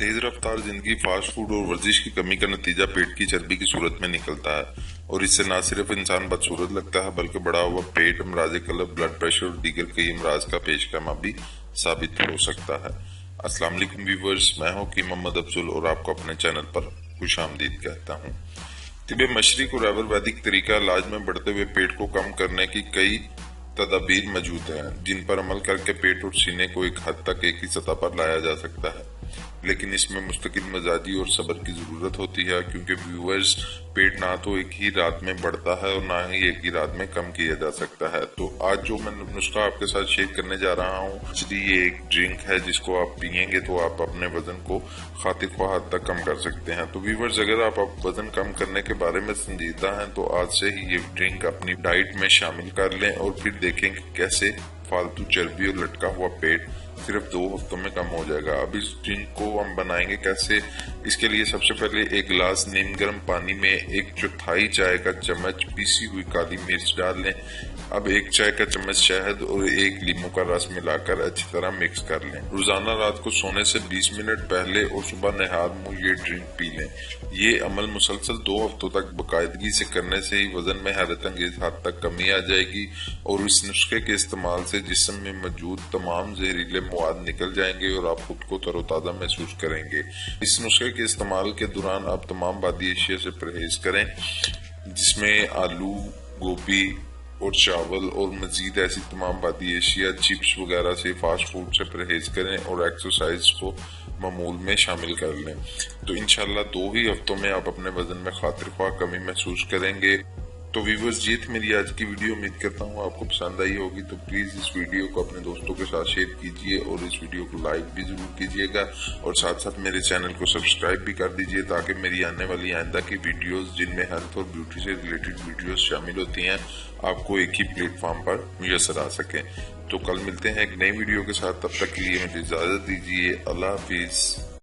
तेज रफ्तार जिंदगी fast food और वर्जिश की कमी का नतीजा पेट की चर्बी की सूरत में निकलता है और इससे न सिर्फ इंसान बदसूरत लगता है बल्कि बढ़ा हुआ पेट, अमराज कल्ब, ब्लड प्रेशर और दीगर कई अमराज का पेशगामा भी साबित हो सकता है। अस्सलाम वालेकुम व्यूवर्स, मैं हूं की मोहम्मद अफजुल और आपको अपने चैनल पर खुशामदीद कहता हूं। तिब मशरिक और आयुर्वेदिक तरीका इलाज में बढ़ते हुए पेट को कम करने की कई तदाबीर मौजूद हैं जिन पर अमल करके पेट और सीने को एक हद तक एक ही सतह पर लाया जा सकता है, लेकिन इसमें मुस्तकिल मिजाजी और सब्र की जरूरत होती है क्योंकि व्यूअर्स, पेट ना तो एक ही रात में बढ़ता है और ना ही एक ही रात में कम किया जा सकता है। तो आज जो मैं नुस्खा आपके साथ शेयर करने जा रहा हूँ, एक्चुअली ये एक ड्रिंक है जिसको आप पियेंगे तो आप अपने वजन को खातिर ख्वाह हद तक कम कर सकते हैं। तो व्यूअर्स, अगर आप वजन कम करने के बारे में संजीदा हैं तो आज से ही ये ड्रिंक अपनी डाइट में शामिल कर लें और फिर देखें कि कैसे फालतू चर्बी और लटका हुआ पेट सिर्फ 2 हफ्तों में कम हो जाएगा। अब इस ड्रिंक को हम बनाएंगे कैसे? इसके लिए सबसे पहले एक गिलास नीम गर्म पानी में 1/4 चाय का चम्मच पीसी हुई काली मिर्च डाल लें। अब 1 चाय का चम्मच शहद और 1 लीमू का रस मिलाकर अच्छी तरह मिक्स कर लें। रोजाना रात को सोने से 20 मिनट पहले और सुबह नहार मुंह ये ड्रिंक पी लें। ये अमल मुसलसल 2 हफ्तों तक बाकायदगी से करने से ही वजन में हैरत अंगेज हद तक कमी आ जाएगी और इस नुस्खे के इस्तेमाल से जिस्म में मौजूद तमाम जहरीले मवाद निकल जाएंगे और आप खुद को तरोताजा महसूस करेंगे। इस नुस्खे के इस्तेमाल के दौरान आप तमाम बादी अशिया से परहेज करें जिसमें आलू, गोभी और चावल और मजीद ऐसी तमाम बादी अशिया, चिप्स वगैरह से, फास्ट फूड से परहेज करें और एक्सरसाइज को मामूल में शामिल कर लें। तो इंशाल्लाह 2 ही हफ्तों में आप अपने वजन में खातिर ख्वाह कमी महसूस करेंगे। तो व्यूवर्स, ये थी मेरी आज की वीडियो। उम्मीद करता हूँ आपको पसंद आई होगी। तो प्लीज इस वीडियो को अपने दोस्तों के साथ शेयर कीजिए और इस वीडियो को लाइक भी जरूर कीजिएगा और साथ साथ मेरे चैनल को सब्सक्राइब भी कर दीजिए ताकि मेरी आने वाली आइंदा की वीडियोस जिनमें हेल्थ और ब्यूटी से रिलेटेड वीडियोस शामिल होती हैं आपको एक ही प्लेटफॉर्म पर मुयसर आ सके। तो कल मिलते हैं एक नई वीडियो के साथ, तब तक के लिए मुझे इजाजत दीजिए। अल्लाह हाफिज।